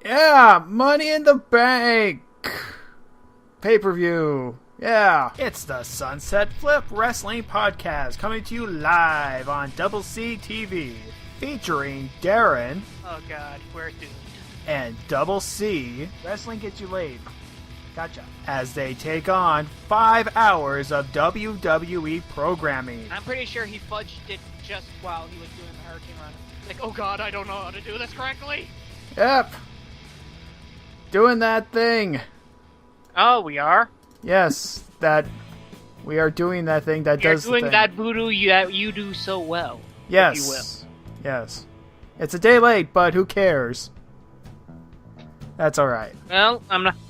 Yeah, Money in the Bank pay-per-view. Yeah, it's the Sunset Flip Wrestling Podcast coming to you live on Double C TV, featuring Darren. Oh God, we're doomed. And Double C. Wrestling gets you laid. Gotcha. As they take on 5 hours of WWE programming. I'm pretty sure he fudged it just while he was doing the Hurricane Run. Like, oh God, I don't know how to do this correctly. Yep. Doing that thing. Oh, we are? Yes, that we are doing that thing that does the thing. You're doing that voodoo that you do so well. Yes. If you will. Yes. It's a day late, but who cares? That's alright. Well,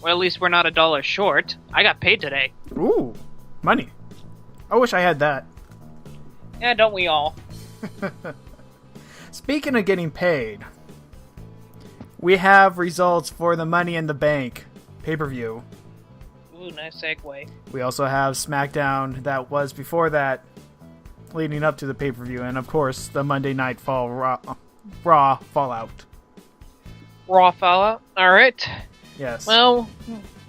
at least we're not $1 short. I got paid today. Ooh, money. I wish I had that. Yeah, don't we all? Speaking of getting paid, we have results for the Money in the Bank pay-per-view. Ooh, nice segue. We also have Smackdown that was before that, leading up to the pay-per-view, and of course the Monday Night Raw Fallout. Raw Fallout. Alright. Yes. Well,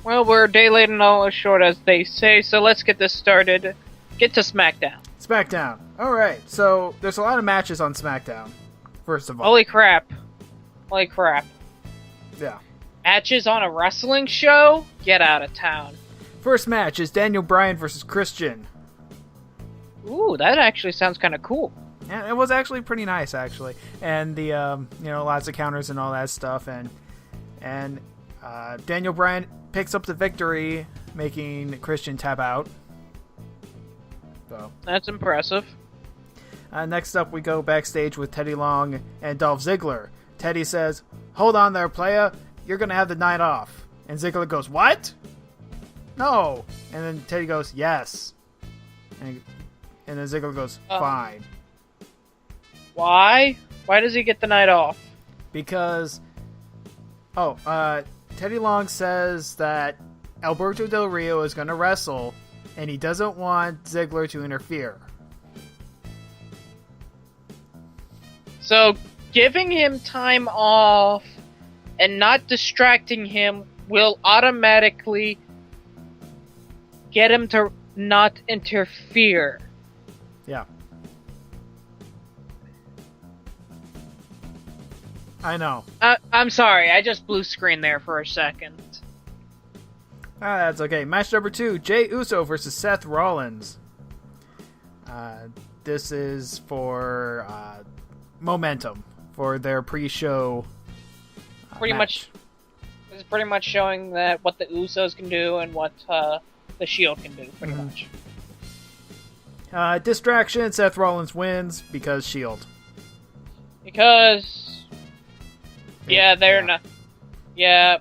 we're a day late and $1 short, as they say, so let's get this started. Get to Smackdown. Smackdown. Alright, so there's a lot of matches on Smackdown, first of all. Holy crap. Yeah. Matches on a wrestling show? Get out of town. First match is Daniel Bryan versus Christian. Ooh, that actually sounds kind of cool. Yeah, it was actually pretty nice, actually. And the, lots of counters and all that stuff. And Daniel Bryan picks up the victory, making Christian tap out. So That's impressive. Next up, we go backstage with Teddy Long and Dolph Ziggler. Teddy says, "Hold on there, playa. You're going to have the night off." And Ziggler goes, "What? No." And then Teddy goes, "Yes." And then Ziggler goes, "Fine." Why? Why does he get the night off? Because, Teddy Long says that Alberto Del Rio is going to wrestle, and he doesn't want Ziggler to interfere. So, giving him time off and not distracting him will automatically get him to not interfere. Yeah. I know. I'm sorry, I just blue screen there for a second. That's okay. Match number 2, Jey Uso versus Seth Rollins. This is for momentum for their pre-show match. This is pretty much showing that what the Usos can do and what the Shield can do, pretty much. Distraction, Seth Rollins wins because Shield. Because... Yeah, they're not... Yeah.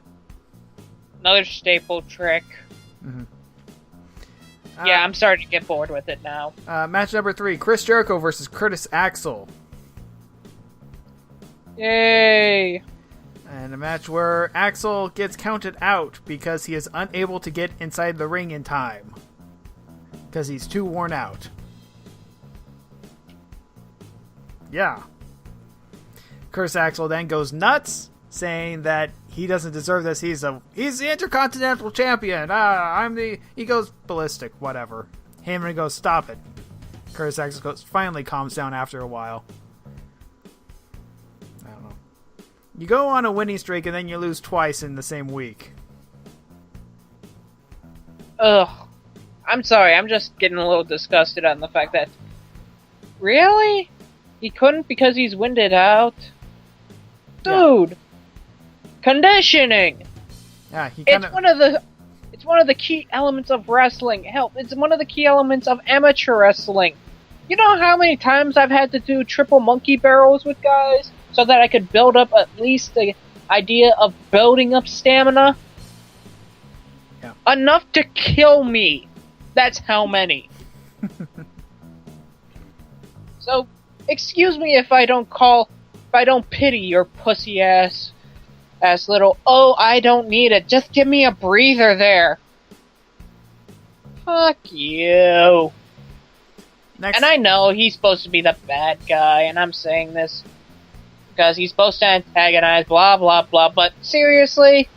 Another staple trick. Mm-hmm. Yeah, I'm starting to get bored with it now. Match number 3, Chris Jericho versus Curtis Axel. Yay! And a match where Axel gets counted out because he is unable to get inside the ring in time. Because he's too worn out. Yeah. Curtis Axel then goes nuts, saying that he doesn't deserve this. He's the Intercontinental Champion. He goes ballistic. Whatever. Heyman goes, "Stop it." Curtis Axel finally calms down after a while. I don't know. You go on a winning streak and then you lose twice in the same week. Ugh. I'm sorry. I'm just getting a little disgusted on the fact that... Really? He couldn't because he's winded out? Dude! Yeah. Conditioning! Yeah, It's one of the key elements of wrestling. Hell, it's one of the key elements of amateur wrestling. You know how many times I've had to do triple monkey barrels with guys so that I could build up at least the idea of building up stamina? Yeah. Enough to kill me. That's how many. So, excuse me if I don't pity your pussy ass little, "Oh, I don't need it. Just give me a breather there." Fuck you. Next. And I know he's supposed to be the bad guy, and I'm saying this because he's supposed to antagonize, blah, blah, blah. But seriously,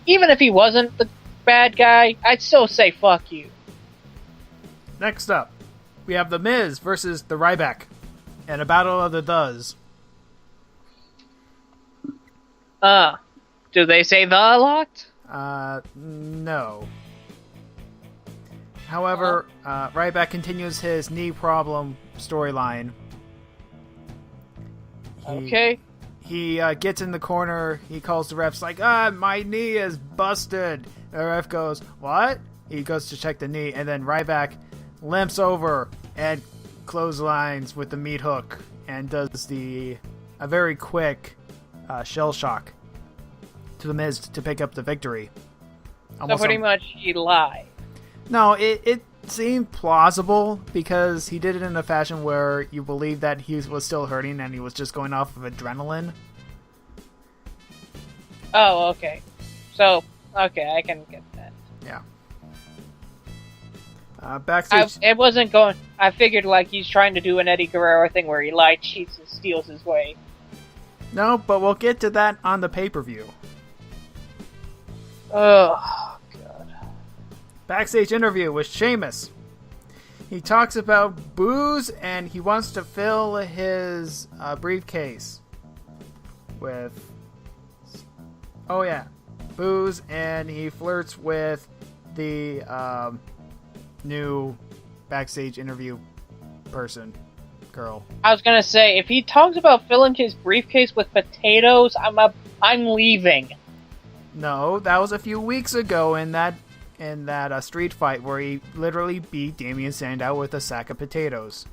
even if he wasn't the bad guy, I'd still say fuck you. Next up, we have The Miz versus the Ryback and a battle of the does. Do they say the a lot? No. However, Ryback continues his knee problem storyline. Okay. He gets in the corner, he calls the refs like, my knee is busted. The ref goes, what? He goes to check the knee, and then Ryback limps over and clotheslines with the meat hook and does a very quick shell shock to the Miz to pick up the victory. So pretty much he lied. No, it seemed plausible because he did it in a fashion where you believe that he was still hurting and he was just going off of adrenaline. Oh, okay. So, okay, I can get that. Yeah. Backstage... It wasn't going... I figured like he's trying to do an Eddie Guerrero thing where he lies, cheats, and steals his way. No, but we'll get to that on the pay-per-view. Oh, God. Backstage interview with Sheamus. He talks about booze and he wants to fill his briefcase with... Oh, yeah. Booze, and he flirts with the new backstage interview person. Girl. I was gonna say, if he talks about filling his briefcase with potatoes, I'm leaving. No, that was a few weeks ago in that street fight where he literally beat Damien Sandow with a sack of potatoes.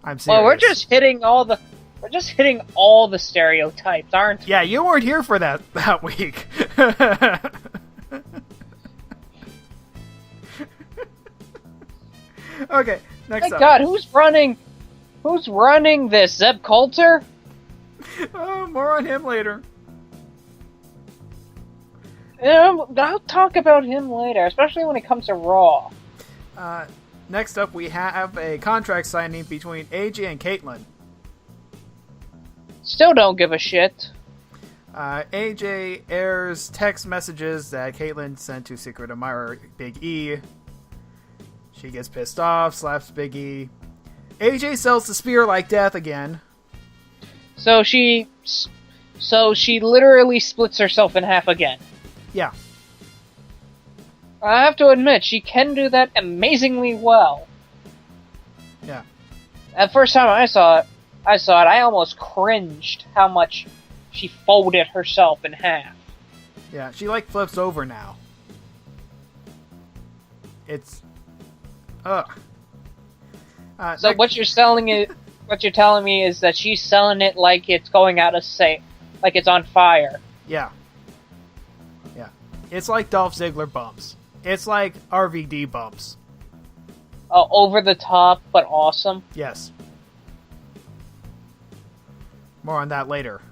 I'm serious. Well, we're just hitting all the stereotypes, aren't we? Yeah, you weren't here for that week. Okay, next up. God, who's running this? Zeb Coulter? Oh, more on him later. I'll talk about him later, especially when it comes to Raw. Next up, we have a contract signing between AJ and Caitlyn. Still don't give a shit. AJ airs text messages that Caitlyn sent to Secret Admirer Big E. She gets pissed off, slaps Big E. AJ sells the spear like death again. So she literally splits herself in half again. Yeah. I have to admit, she can do that amazingly well. Yeah. The first time I saw it, I almost cringed how much she folded herself in half. Yeah, she flips over now. It's... Ugh. So what you're telling me is that she's selling it like it's going out of like it's on fire. Yeah. Yeah. It's like Dolph Ziggler bumps. It's like RVD bumps. Over the top, but awesome. Yes. More on that later.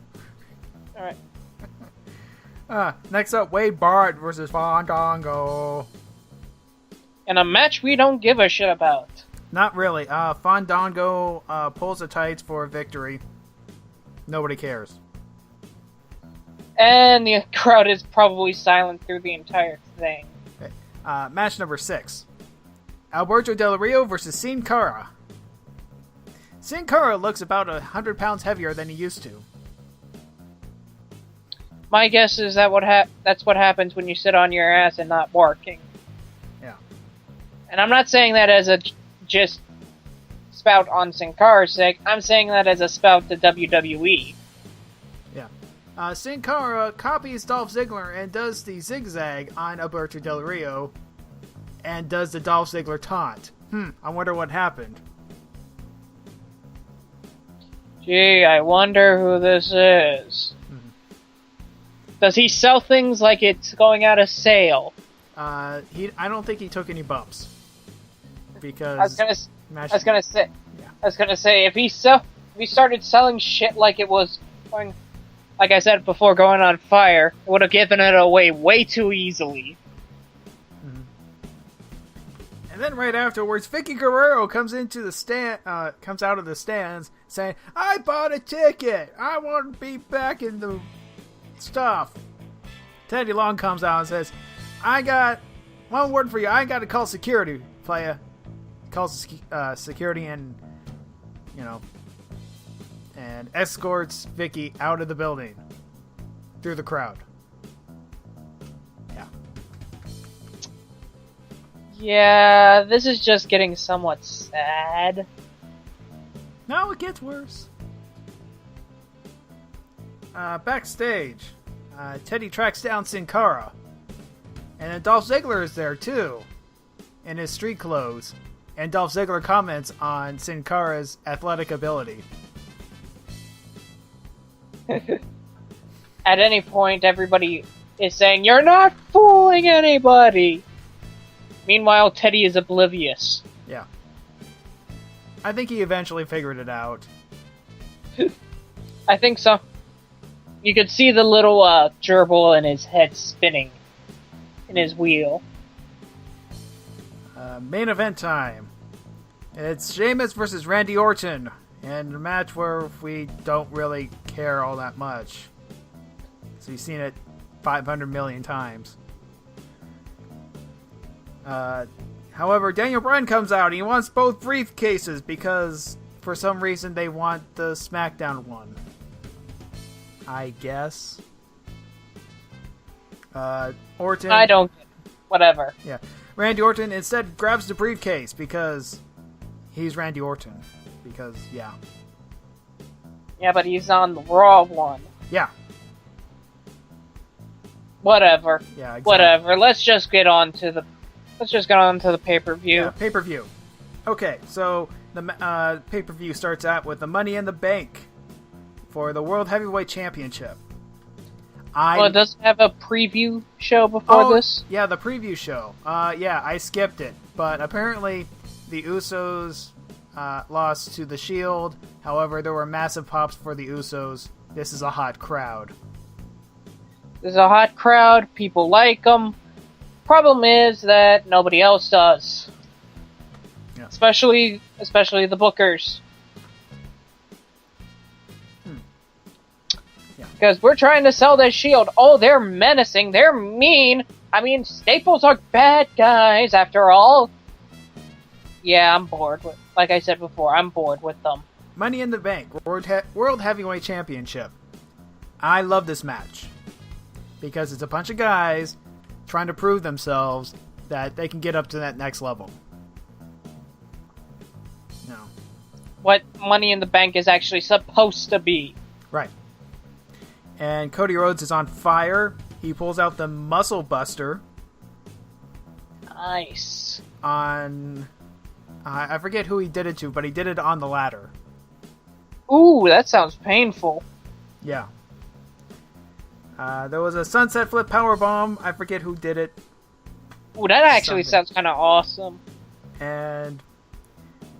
Alright. Next up, Wade Barrett versus Fandango. In a match we don't give a shit about. Not really. Fandango pulls the tights for a victory. Nobody cares. And the crowd is probably silent through the entire thing. Okay. Match number 6. Alberto Del Rio versus Sin Cara. Sin Cara looks about 100 pounds heavier than he used to. My guess is that's what happens when you sit on your ass and not working. Yeah. And I'm not saying that as a just spout on Sin Cara's sake. I'm saying that as a spout to WWE. Yeah. Sin Cara copies Dolph Ziggler and does the zigzag on Alberto Del Rio and does the Dolph Ziggler taunt. I wonder what happened. Gee, I wonder who this is. Does he sell things like it's going out of sale? I don't think he took any bumps. Because I was gonna say if he started selling shit like it was going, like I said before, going on fire, it would have given it away way too easily. And then right afterwards, Vicky Guerrero comes into the comes out of the stands saying, "I bought a ticket. I want to be back in the stuff." Teddy Long comes out and says, "I got one word for you. I got to call security, playa." Calls security and and escorts Vicky out of the building through the crowd. Yeah. Yeah, this is just getting somewhat sad. No, it gets worse. Backstage, Teddy tracks down Sin Cara. And then Dolph Ziggler is there too, in his street clothes. And Dolph Ziggler comments on Sin Cara's athletic ability. At any point, everybody is saying, "You're not fooling anybody!" Meanwhile, Teddy is oblivious. Yeah. I think he eventually figured it out. I think so. You could see the little gerbil in his head spinning in his wheel. Main event time. It's Sheamus versus Randy Orton. And a match where we don't really care all that much. So you've seen it 500 million times. However, Daniel Bryan comes out and he wants both briefcases because for some reason they want the Smackdown one. I guess. Orton... I don't... Whatever. Yeah. Randy Orton instead grabs the briefcase because he's Randy Orton. Because, yeah. Yeah, but he's on the Raw one. Yeah. Whatever. Yeah, exactly. Whatever. Let's just get on to the pay-per-view. Yeah, pay-per-view. Okay, so the pay-per-view starts out with the Money in the Bank for the World Heavyweight Championship. Well, it doesn't have a preview show before this? Yeah, the preview show. Yeah, I skipped it. But apparently the Usos lost to the Shield. However, there were massive pops for the Usos. This is a hot crowd. There's a hot crowd. People like them. Problem is that nobody else does. Yeah. Especially the bookers. Yeah. Because we're trying to sell this Shield. Oh, they're menacing. They're mean. I mean, Staples are bad guys, after all. Yeah, I'm bored with... Like I said before, I'm bored with them. Money in the Bank, World Heavyweight Championship. I love this match. Because it's a bunch of guys trying to prove themselves that they can get up to that next level. No. What Money in the Bank is actually supposed to be. Right. And Cody Rhodes is on fire. He pulls out the Muscle Buster. Nice. On... I forget who he did it to, but he did it on the ladder. Ooh, that sounds painful. Yeah. There was a Sunset Flip Powerbomb. I forget who did it. Ooh, that actually sounds kind of awesome. And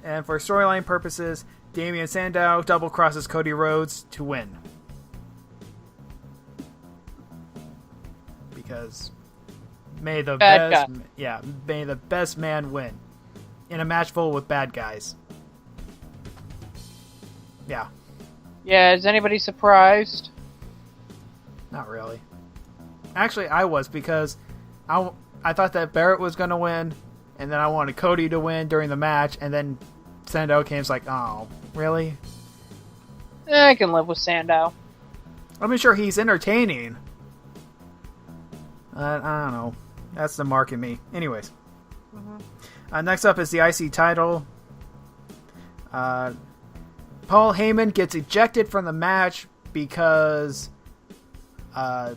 for storyline purposes, Damian Sandow double crosses Cody Rhodes to win. Because may the best man win in a match full with bad guys. Yeah. Yeah, is anybody surprised? Not really. Actually, I was, because I thought that Barrett was going to win, and then I wanted Cody to win during the match, and then Sandow came, it's like, oh, really? I can live with Sandow. I'm sure he's entertaining. I don't know. That's the mark in me. Anyways. Mm-hmm. Next up is the IC title. Paul Heyman gets ejected from the match because The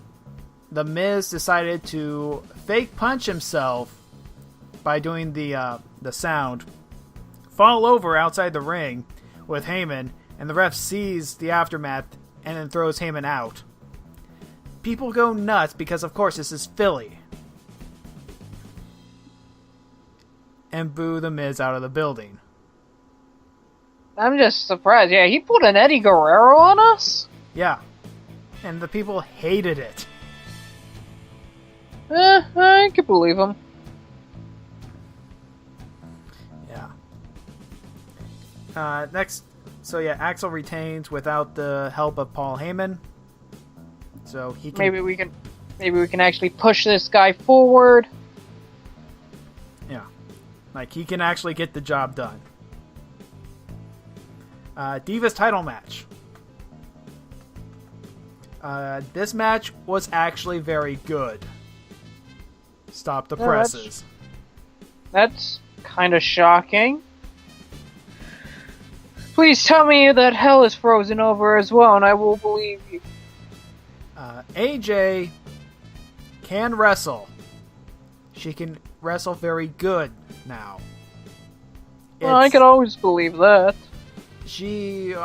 Miz decided to fake punch himself by doing the sound, fall over outside the ring with Heyman, and the ref sees the aftermath and then throws Heyman out. People go nuts because, of course, this is Philly. And boo The Miz out of the building. I'm just surprised. Yeah, he pulled an Eddie Guerrero on us? Yeah. And the people hated it. I can believe him. Next, so yeah, Axel retains without the help of Paul Heyman. So he can... maybe we can actually push this guy forward. Yeah, like he can actually get the job done. Divas title match. This match was actually very good. Stop the presses. That's kind of shocking. Please tell me that hell is frozen over as well, and I will believe you. AJ can wrestle. She can wrestle very good now. Well, I could always believe that. She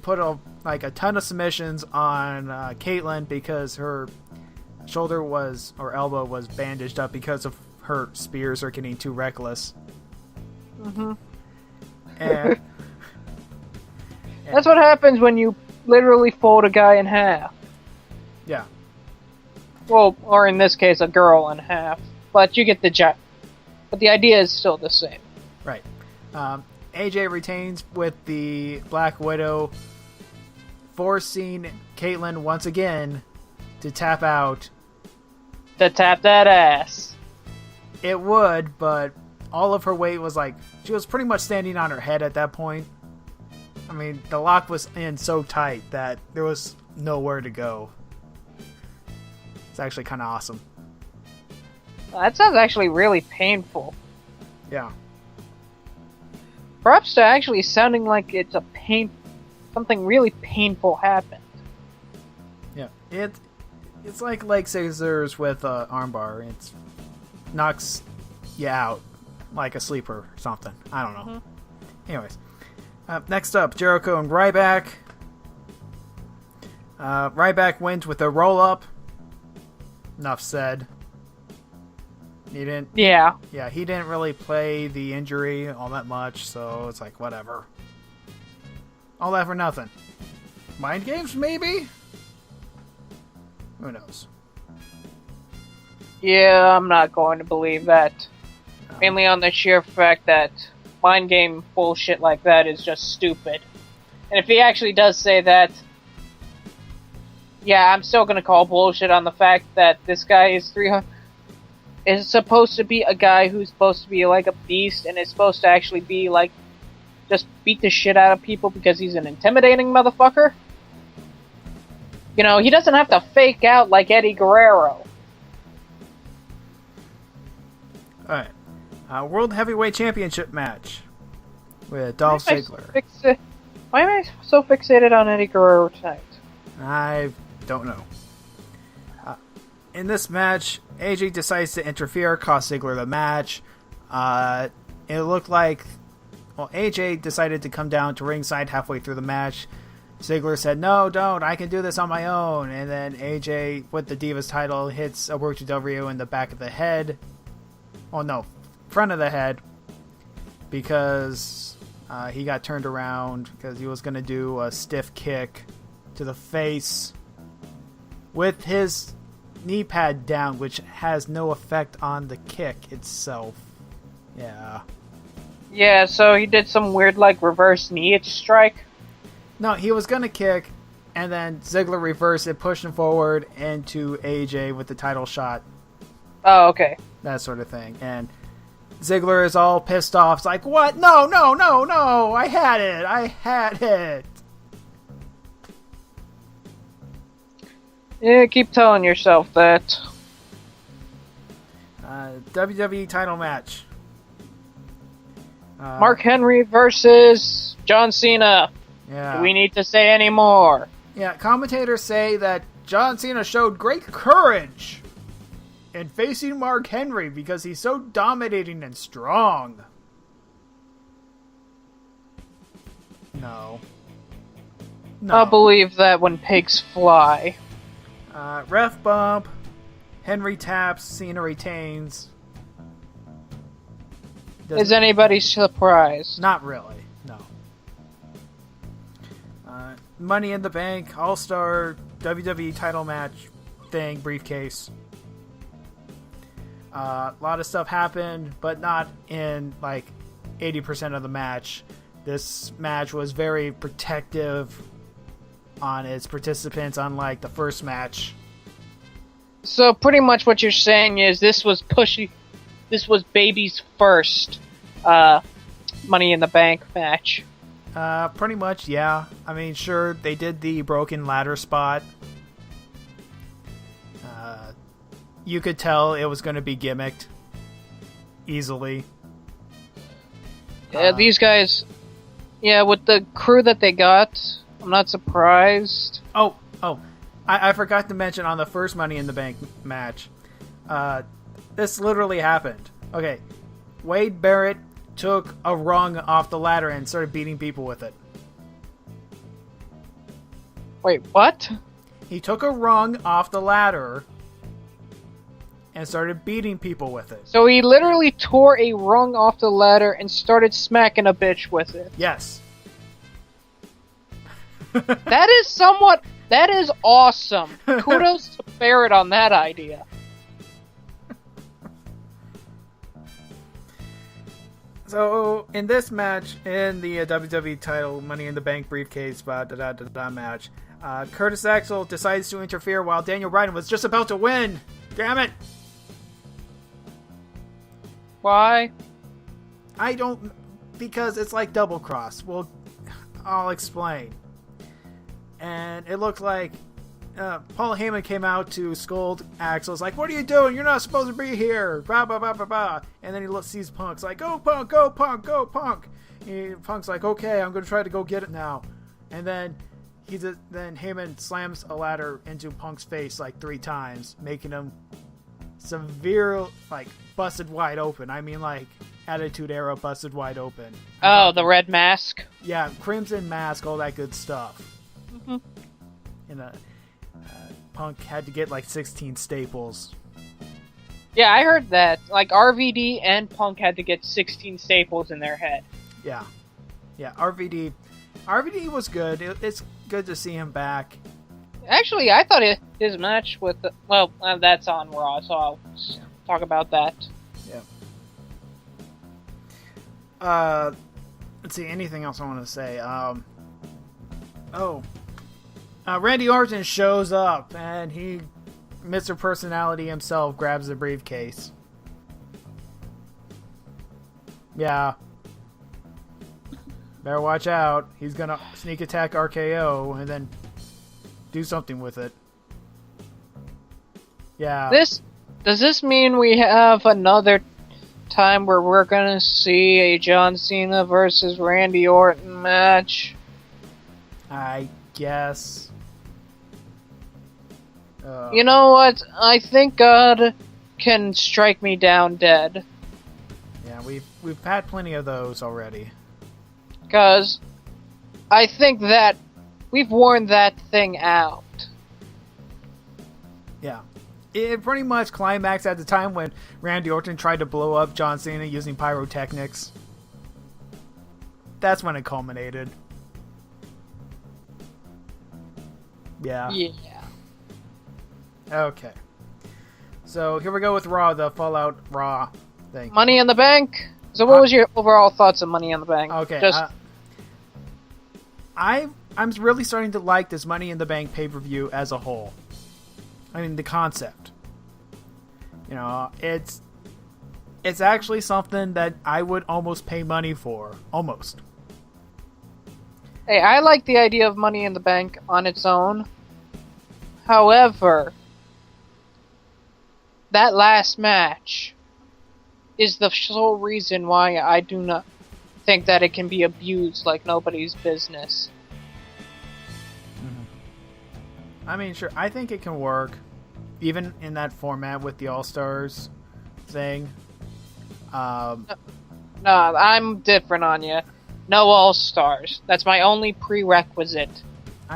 put a ton of submissions on Caitlyn because her shoulder or elbow was bandaged up because of her spears are getting too reckless. Mm-hmm. And that's what happens when you literally fold a guy in half. Yeah. Well, or in this case, a girl in half. But you get the gist. But the idea is still the same. Right. AJ retains with the Black Widow, forcing Caitlyn once again to tap out. To tap that ass. It would, but all of her weight was she was pretty much standing on her head at that point. I mean, the lock was in so tight that there was nowhere to go. It's actually kind of awesome. That sounds actually really painful. Yeah. Perhaps to actually sounding like it's something really painful happened. Yeah. It's like leg scissors with armbar. It knocks you out like a sleeper or something. I don't know. Mm-hmm. Anyways. Next up, Jericho and Ryback. Ryback wins with a roll-up. Enough said. He didn't... Yeah. Yeah, he didn't really play the injury all that much, so it's like, whatever. All that for nothing. Mind games, maybe? Who knows? Yeah, I'm not going to believe that. Mainly on the sheer fact that mind game bullshit like that is just stupid. And if he actually does say that, yeah, I'm still gonna call bullshit on the fact that this guy is 300... is supposed to be a guy who's supposed to be like a beast and is supposed to actually be like just beat the shit out of people because he's an intimidating motherfucker. You know, he doesn't have to fake out like Eddie Guerrero. Alright. World Heavyweight Championship match with Dolph Ziggler. Why am I so fixated on Eddie Guerrero tonight? I don't know. In this match, AJ decides to interfere, cost Ziggler the match. It looked like... Well, AJ decided to come down to ringside halfway through the match. Ziggler said, "No, don't. I can do this on my own." And then AJ, with the Divas title, hits a Work to W in the back of the head. Oh, no. Front of the head. Because he got turned around because he was going to do a stiff kick to the face with his knee pad down, which has no effect on the kick itself. Yeah. Yeah, so he did some weird, reverse knee strike? No, he was going to kick, and then Ziggler reversed it, pushed him forward into AJ with the title shot. Oh, okay. That sort of thing. And Ziggler is all pissed off. It's like, what? No, no, no, no! I had it! Yeah, keep telling yourself that. WWE title match. Mark Henry versus John Cena. Yeah. Do we need to say any more? Yeah, commentators say that John Cena showed great courage in facing Mark Henry because he's so dominating and strong. No. I'll believe that when pigs fly. Ref bump. Henry taps. Cena retains. Is anybody surprised? Not really. No. Money in the Bank All-Star WWE title match thing, briefcase. A lot of stuff happened, but not in 80% of the match. This match was very protective on its participants, unlike the first match. So pretty much what you're saying is this was Baby's first Money in the Bank match. Pretty much, yeah. I mean, sure, they did the broken ladder spot. You could tell it was going to be gimmicked easily. Yeah, these guys, with the crew that they got, I'm not surprised. I forgot to mention on the first Money in the Bank match, this literally happened. Okay, Wade Barrett took a rung off the ladder and started beating people with it. Wait, what? He took a rung off the ladder and started beating people with it. So he literally tore a rung off the ladder and started smacking a bitch with it. Yes. That is awesome. Kudos to Barrett on that idea. So, in this match, in the WWE title Money in the Bank briefcase match, Curtis Axel decides to interfere while Daniel Bryan was just about to win. Damn it! Why? I don't... Because it's like double cross. Well, I'll explain. And it looked like Paul Heyman came out to scold Axel. It's like, what are you doing? You're not supposed to be here. Blah, blah, blah, blah, blah. And then he sees Punk's like, go Punk, go Punk, go Punk. Punk's like, okay, I'm going to try to go get it now. And then then Heyman slams a ladder into Punk's face like 3 times, making him severe, like, busted wide open. I mean, like, Attitude Era busted wide open. Oh, the red mask? Yeah, Crimson Mask, all that good stuff. Mm-hmm. And Punk had to get like 16 staples. Yeah, I heard that. Like, RVD and Punk had to get 16 staples in their head. Yeah. Yeah, RVD was good. It's good to see him back. Actually, I thought his match with... that's on Raw, so I'll talk about that. Yeah. Let's see, anything else I want to say? Randy Orton shows up, and he, Mr. Personality himself, grabs the briefcase. Yeah. Better watch out. He's gonna sneak attack RKO, and then do something with it. Yeah. Does this mean we have another time where we're gonna see a John Cena versus Randy Orton match? I guess. You know what? I think God can strike me down dead. Yeah, we've had plenty of those already. Because I think that we've worn that thing out. Yeah. It pretty much climaxed at the time when Randy Orton tried to blow up John Cena using pyrotechnics. That's when it culminated. Yeah. Yeah. Okay. So here we go with Raw, the Fallout Raw thing. Money in the Bank? So what was your overall thoughts on Money in the Bank? Okay. I'm really starting to like this Money in the Bank pay-per-view as a whole. I mean, the concept. You know, it's actually something that I would almost pay money for. Almost. Hey, I like the idea of Money in the Bank on its own. However, that last match is the sole reason why I do not think that it can be abused like nobody's business. Mm-hmm. I mean, sure, I think it can work, even in that format with the All-Stars thing. No, I'm different on you. No All-Stars. That's my only prerequisite,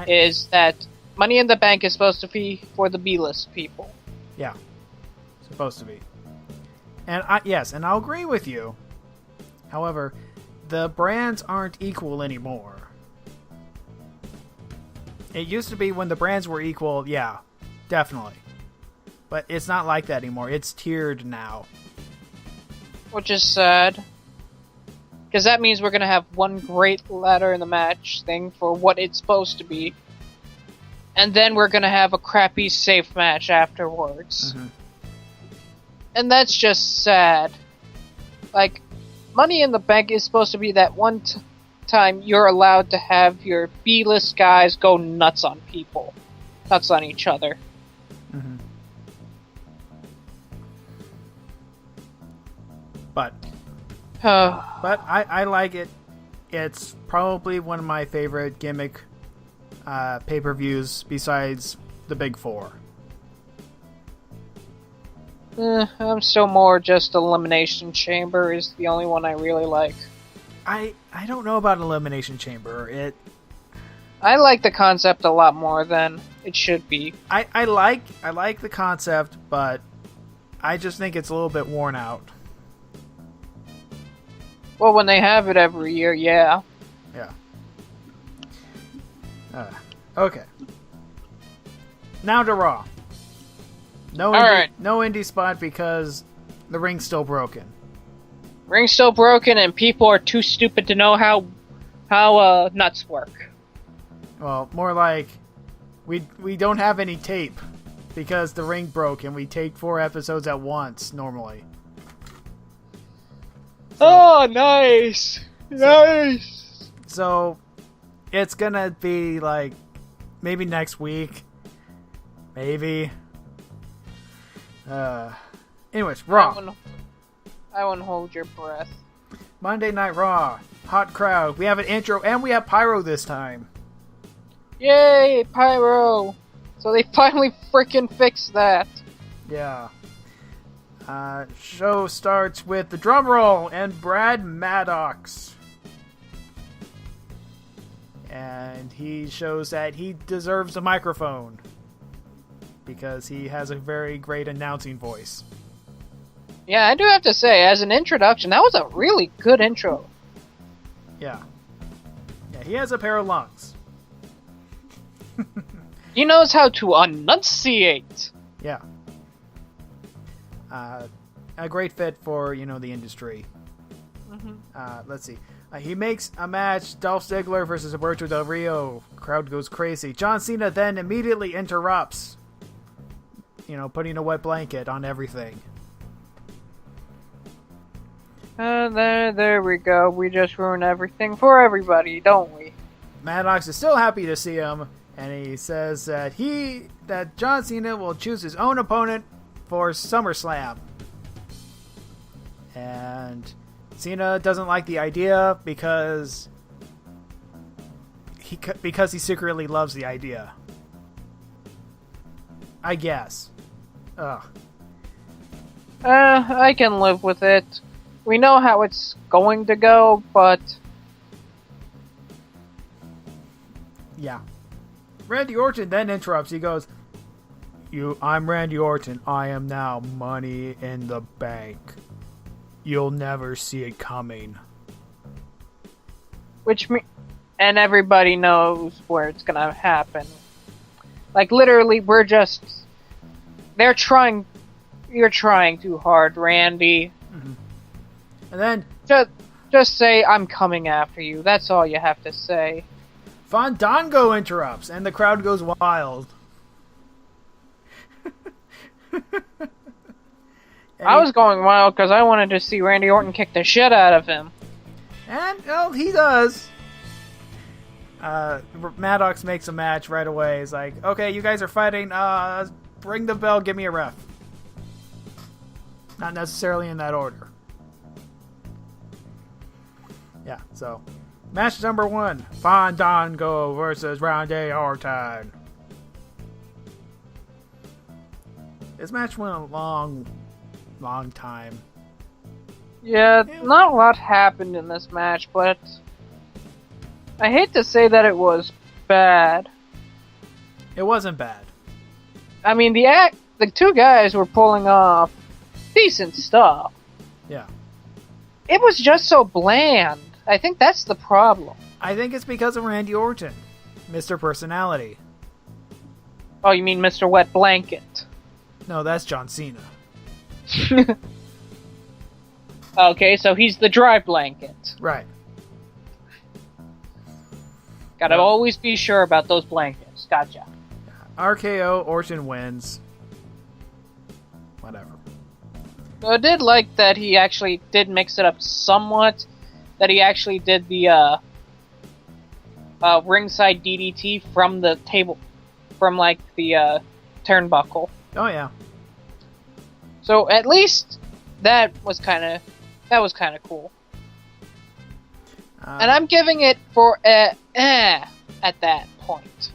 is that Money in the Bank is supposed to be for the B-list people. Yeah. Supposed to be. And and I'll agree with you. However, the brands aren't equal anymore. It used to be when the brands were equal, yeah, definitely. But it's not like that anymore. It's tiered now. Which is sad. Because that means we're going to have one great ladder in the match thing for what it's supposed to be. And then we're going to have a crappy safe match afterwards. Mm-hmm. And that's just sad. Like, Money in the Bank is supposed to be that one time you're allowed to have your B-list guys go nuts on people. Nuts on each other. Mm-hmm. But I like it. It's probably one of my favorite gimmick pay-per-views besides the Big Four. I'm still more just Elimination Chamber is the only one I really like. I don't know about Elimination Chamber. I like the concept a lot more than it should be. I like the concept, but I just think it's a little bit worn out. Well, when they have it every year, yeah. Yeah. Okay. Now to Raw. No indie spot because the ring's still broken. Ring's still broken, and people are too stupid to know how nuts work. Well, more like we don't have any tape because the ring broke, and we take 4 episodes at once normally. Oh, nice! Nice! So, it's gonna be, like, maybe next week. Maybe. Anyways, Raw. I wouldn't hold your breath. Monday Night Raw. Hot crowd. We have an intro, and we have Pyro this time. Yay, Pyro! So they finally freaking fixed that. Yeah. Show starts with the drum roll and Brad Maddox. And he shows that he deserves a microphone because he has a very great announcing voice. Yeah, I do have to say, as an introduction, that was a really good intro. Yeah. Yeah, he has a pair of lungs. He knows how to enunciate. Yeah. A great fit for, the industry. Mm-hmm. Let's see. He makes a match, Dolph Ziggler versus Alberto Del Rio. Crowd goes crazy. John Cena then immediately interrupts, putting a wet blanket on everything. There we go. We just ruin everything for everybody, don't we? Maddox is still happy to see him, and he says that John Cena will choose his own opponent for SummerSlam. And Cena doesn't like the idea because he secretly loves the idea. I guess. Ugh. I can live with it. We know how it's going to go, but... Yeah. Randy Orton then interrupts. He goes, I'm Randy Orton. I am now Money in the Bank. You'll never see it coming. And everybody knows where it's gonna happen. Like, literally, you're trying too hard, Randy. Mm-hmm. And then... Just say, I'm coming after you. That's all you have to say. Fandango interrupts, and the crowd goes wild. I was going wild because I wanted to see Randy Orton kick the shit out of him. And, he does. Maddox makes a match right away. He's like, okay, you guys are fighting. Ring the bell, give me a ref. Not necessarily in that order. Yeah, so. Match number 1. Fandango versus Randy Orton. This match went a long time. Yeah, not a lot happened in this match, but I hate to say that it was bad. It wasn't bad. I mean, the two guys were pulling off decent stuff. Yeah. It was just so bland. I think that's the problem. I think it's because of Randy Orton, Mr. Personality. Oh, you mean Mr. Wet Blanket? No, that's John Cena. Okay, so he's the dry blanket. Right. Gotta always be sure about those blankets. Gotcha. RKO, Orton wins. Whatever. I did like that he actually did mix it up somewhat. That he actually did the ringside DDT from the table, from like the turnbuckle. Oh yeah. So at least that was kind of cool. And I'm giving it for at that point.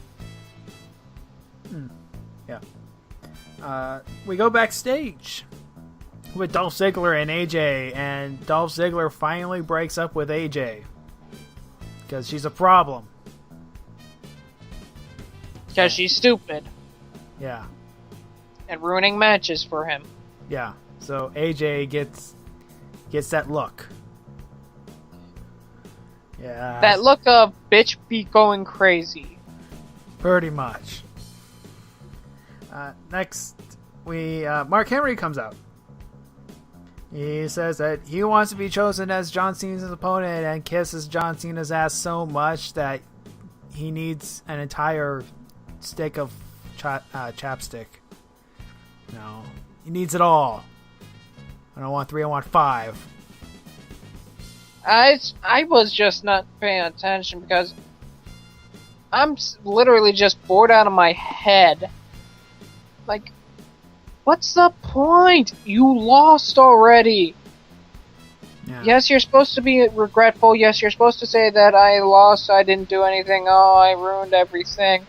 Yeah. We go backstage with Dolph Ziggler and AJ, and Dolph Ziggler finally breaks up with AJ because she's a problem. Because she's stupid. Yeah. And ruining matches for him. Yeah. So AJ gets that look. Yeah. That look of bitch be going crazy. Pretty much. Next, Mark Henry comes out. He says that he wants to be chosen as John Cena's opponent and kisses John Cena's ass so much that he needs an entire stick of chapstick. No, he needs it all. I don't want 3, I want 5. I was just not paying attention because I'm literally just bored out of my head. Like, what's the point? You lost already. Yeah. Yes, you're supposed to be regretful. Yes, you're supposed to say that I lost, I didn't do anything, oh, I ruined everything.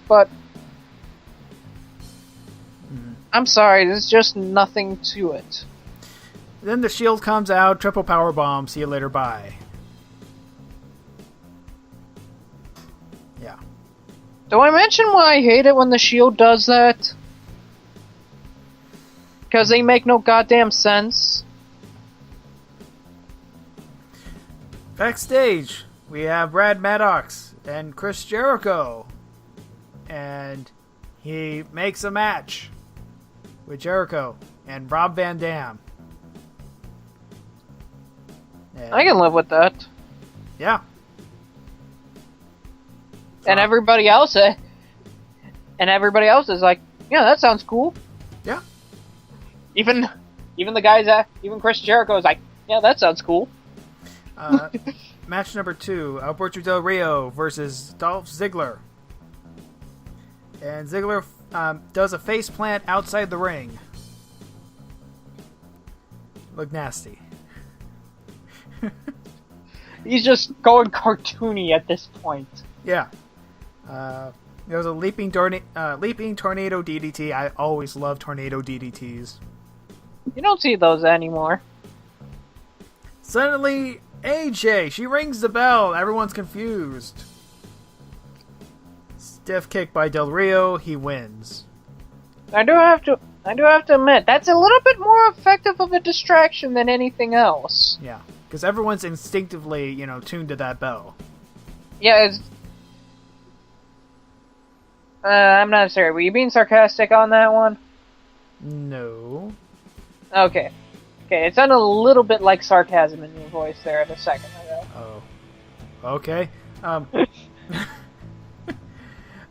But I'm sorry, there's just nothing to it. Then the Shield comes out, triple power bomb, see you later, bye. Yeah. Do I mention why I hate it when the Shield does that? Because they make no goddamn sense. Backstage, we have Brad Maddox and Chris Jericho. And he makes a match with Jericho and Rob Van Dam. And, I can live with that. Yeah. And everybody else is like, yeah, that sounds cool. Yeah. Even the guys even Chris Jericho is like, yeah, that sounds cool. Match number 2, Alberto Del Rio versus Dolph Ziggler. And Ziggler does a face plant outside the ring. Look nasty. He's just going cartoony at this point. Yeah. There was a leaping tornado DDT. I always love tornado DDTs. You don't see those anymore. Suddenly, AJ, she rings the bell. Everyone's confused. Stiff kick by Del Rio. He wins. I do have to admit, that's a little bit more effective of a distraction than anything else. Yeah, because everyone's instinctively, tuned to that bell. Yeah, it's... I'm not sorry. Were you being sarcastic on that one? No. Okay. Okay, it sounded a little bit like sarcasm in your voice there a second ago. Oh. Okay.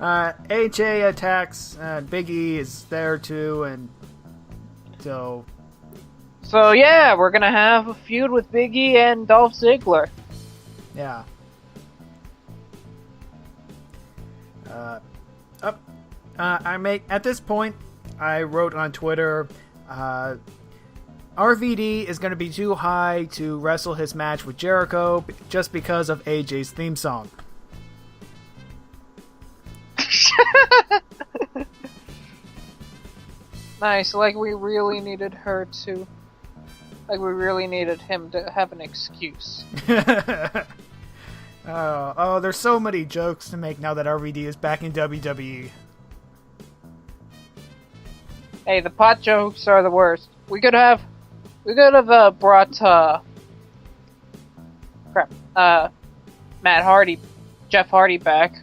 AJ attacks, Big E is there too, and so... So yeah, we're gonna have a feud with Big E and Dolph Ziggler. Yeah. At this point, I wrote on Twitter, RVD is going to be too high to wrestle his match with Jericho just because of AJ's theme song. Nice, like we really needed her to... Like we really needed him to have an excuse. Oh, there's so many jokes to make now that RVD is back in WWE. Hey, the pot jokes are the worst. We could have brought Jeff Hardy back.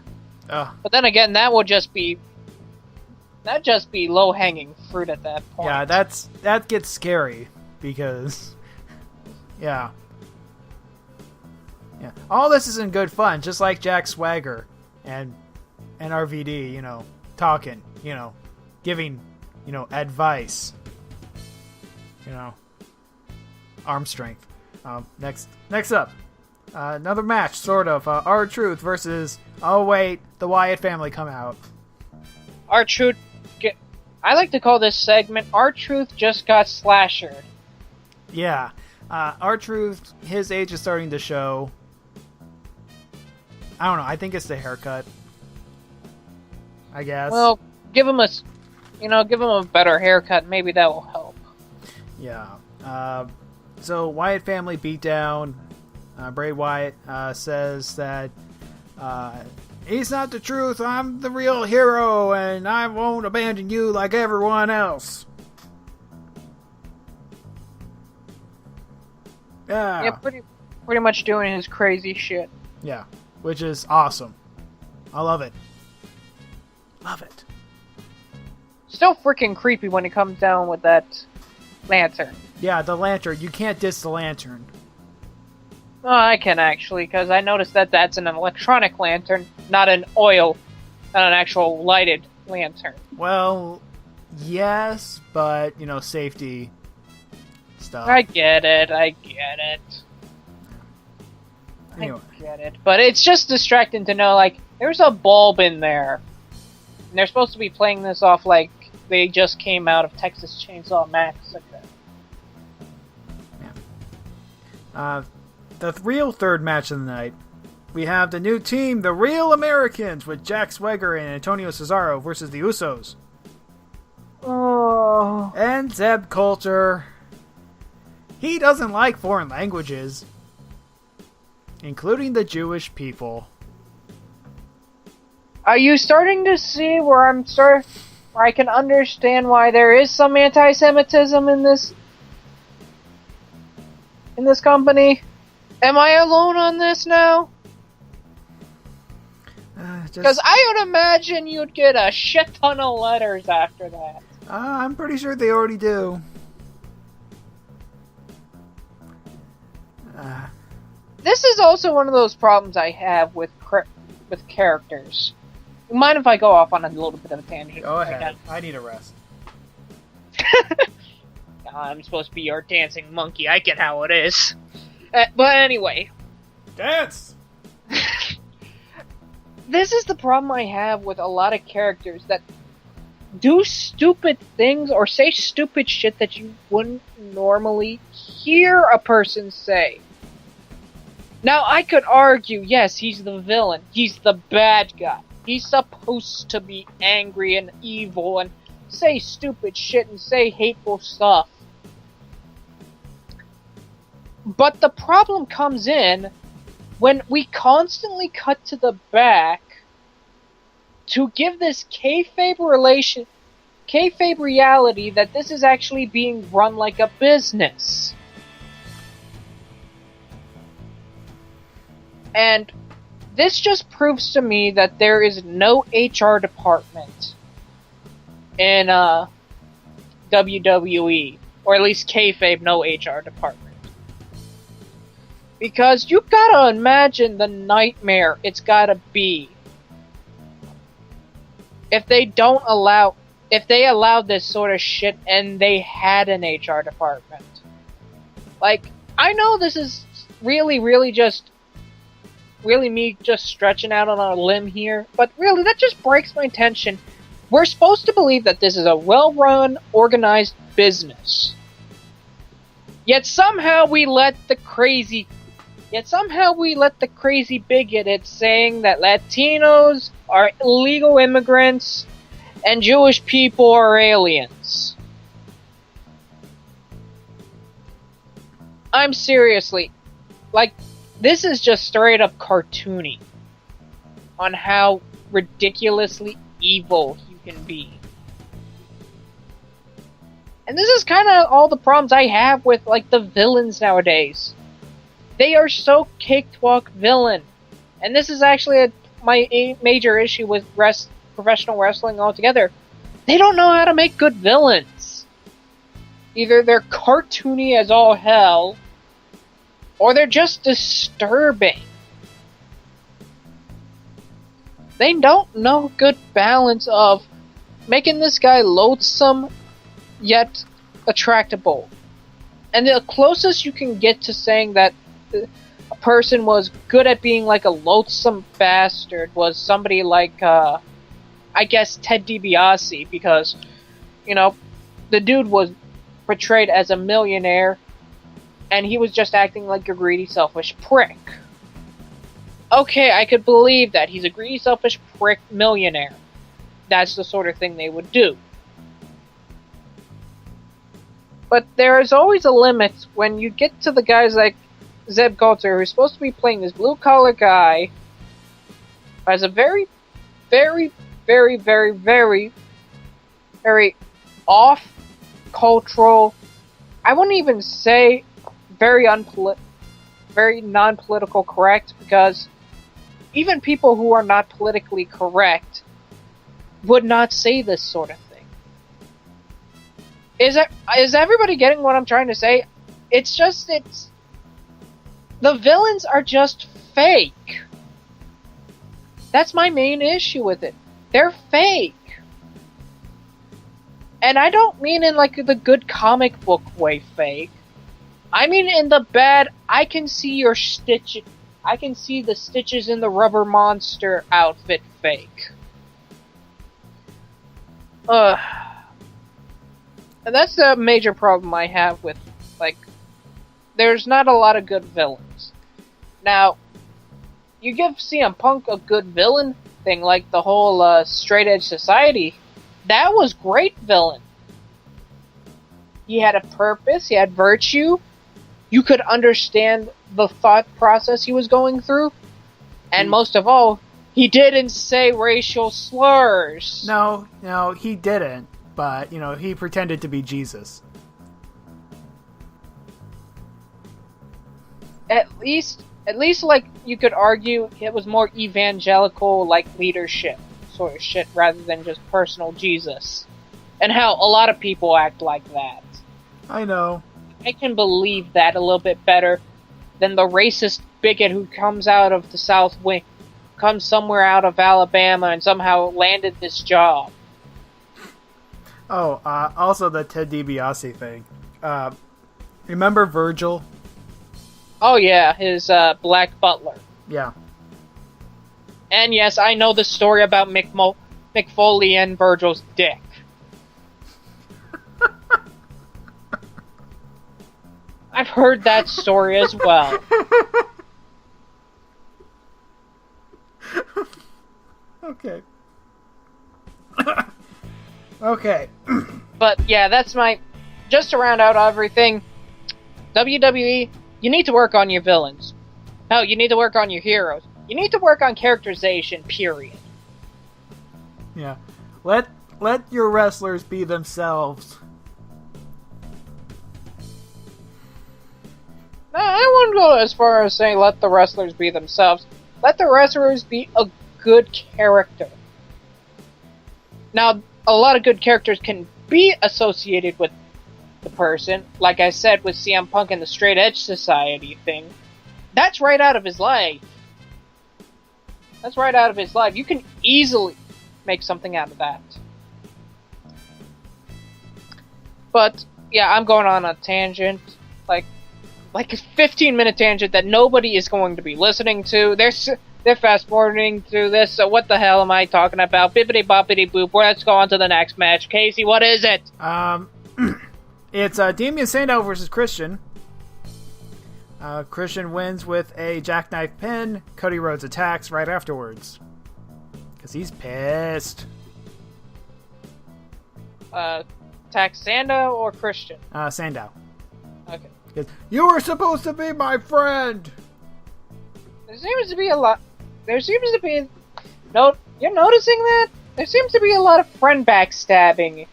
But then again, that'd just be low hanging fruit at that point. Yeah, that gets scary because Yeah. Yeah. All this is in good fun, just like Jack Swagger and RVD, you know, talking, you know, giving, you know, advice. You know, arm strength. Next up, another match, sort of. R-Truth versus, oh wait, the Wyatt family come out. R-Truth, I like to call this segment, R-Truth just got slashered. Yeah. R-Truth, his age is starting to show. I don't know, I think it's the haircut. I guess. Well, give him a better haircut, maybe that will help. Yeah. So Wyatt family beatdown. Bray Wyatt says that he's not the truth. I'm the real hero, and I won't abandon you like everyone else. Yeah, pretty much doing his crazy shit. Yeah, which is awesome. I love it. Love it. Still freaking creepy when he comes down with that lantern. Yeah, the lantern. You can't diss the lantern. Oh, I can actually, because I noticed that that's an electronic lantern, not an actual lighted lantern. Well, yes, but, you know, safety stuff. I get it. Anyway. I get it. But it's just distracting to know, like, there's a bulb in there. And they're supposed to be playing this off like they just came out of Texas Chainsaw Massacre. Yeah. The real third match of the night, we have the new team, the Real Americans, with Jack Swagger and Antonio Cesaro versus the Usos. Oh. And Zeb Coulter. He doesn't like foreign languages, including the Jewish people. Are you starting to see where I can understand why there is some anti-Semitism in this company? Am I alone on this now? Because I would imagine you'd get a shit ton of letters after that. I'm pretty sure they already do. This is also one of those problems I have with characters. Mind if I go off on a little bit of a tangent? Go ahead. I need a rest. I'm supposed to be your dancing monkey. I get how it is. But anyway. Dance! This is the problem I have with a lot of characters that do stupid things or say stupid shit that you wouldn't normally hear a person say. Now, I could argue, yes, he's the villain. He's the bad guy. He's supposed to be angry and evil and say stupid shit and say hateful stuff. But the problem comes in when we constantly cut to the back to give this kayfabe reality that this is actually being run like a business. And this just proves to me that there is no HR department in WWE, or at least kayfabe, no HR department. Because you gotta imagine the nightmare it's gotta be if they allow this sort of shit and they had an HR department. Like, I know this is really me just stretching out on a limb here, but really, that just breaks my tension. We're supposed to believe that this is a well-run, organized business. Yet somehow we let the crazy bigot saying that Latinos are illegal immigrants and Jewish people are aliens. I'm seriously, like, this is just straight up cartoony on how ridiculously evil you can be. And this is kind of all the problems I have with, like, the villains nowadays. They are so cakewalk villain. And this is actually my major issue with professional wrestling altogether. They don't know how to make good villains. Either they're cartoony as all hell, or they're just disturbing. They don't know good balance of making this guy loathsome yet attractable. And the closest you can get to saying that a person was good at being like a loathsome bastard was somebody like, I guess, Ted DiBiase, because, the dude was portrayed as a millionaire, and he was just acting like a greedy, selfish prick. Okay, I could believe that. He's a greedy, selfish prick millionaire. That's the sort of thing they would do. But there is always a limit when you get to the guys like Zeb Coulter, who's supposed to be playing this blue-collar guy, who has a very, very, very, very, very, very off-cultural, I wouldn't even say very non-political correct, because even people who are not politically correct would not say this sort of thing. Is everybody getting what I'm trying to say? The villains are just fake. That's my main issue with it. They're fake. And I don't mean in like the good comic book way fake. I mean in the bad, I can see your stitch. I can see the stitches in the rubber monster outfit fake. And that's the major problem I have with, there's not a lot of good villains. Now, you give CM Punk a good villain thing, like the whole Straight Edge Society, that was great villain. He had a purpose, he had virtue, you could understand the thought process he was going through, and most of all, he didn't say racial slurs. No, he didn't, but, he pretended to be Jesus. At least, like, you could argue it was more evangelical, like, leadership sort of shit, rather than just personal Jesus. And hell, a lot of people act like that. I know. I can believe that a little bit better than the racist bigot who comes out of the South Wing, comes somewhere out of Alabama and somehow landed this job. Oh, also the Ted DiBiase thing. Remember Virgil? Oh yeah, his black butler. Yeah. And yes, I know the story about Mick Foley and Virgil's dick. I've heard that story as well. Okay. Okay. But yeah, that's just to round out everything, WWE, you need to work on your villains. No, you need to work on your heroes. You need to work on characterization, period. Yeah. Let your wrestlers be themselves. No, I wouldn't go as far as saying let the wrestlers be themselves. Let the wrestlers be a good character. Now, a lot of good characters can be associated with the person. Like I said with CM Punk and the Straight Edge Society thing. That's right out of his life. That's right out of his life. You can easily make something out of that. But, yeah, I'm going on a tangent. Like a 15-minute tangent that nobody is going to be listening to. They're fast-forwarding through this, so what the hell am I talking about? Bippity-boppity-boop. Let's go on to the next match. Casey, what is it? It's Damian Sandow versus Christian. Christian wins with a jackknife pin. Cody Rhodes attacks right afterwards. Because he's pissed. Attack Sandow or Christian? Sandow. Okay. You were supposed to be my friend! There seems to be a lot... No, you're noticing that? There seems to be a lot of friend backstabbing.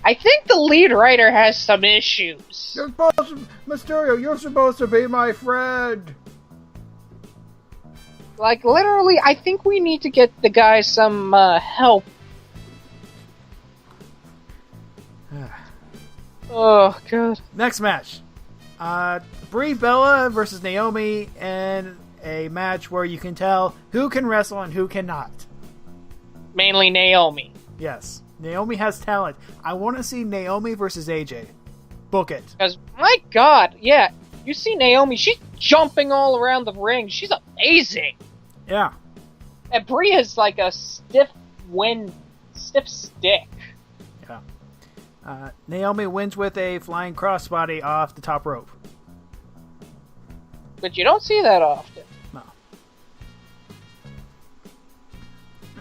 I think the lead writer has some issues. Mysterio, you're supposed to be my friend! Like, literally, I think we need to get the guy some help. Oh, God. Next match. Brie Bella versus Naomi in a match where you can tell who can wrestle and who cannot. Mainly Naomi. Yes. Naomi has talent. I want to see Naomi versus AJ. Book it. Because, my god, yeah, you see Naomi, she's jumping all around the ring. She's amazing. Yeah. And Brie is like a stiff stick. Yeah. Naomi wins with a flying crossbody off the top rope. But you don't see that often.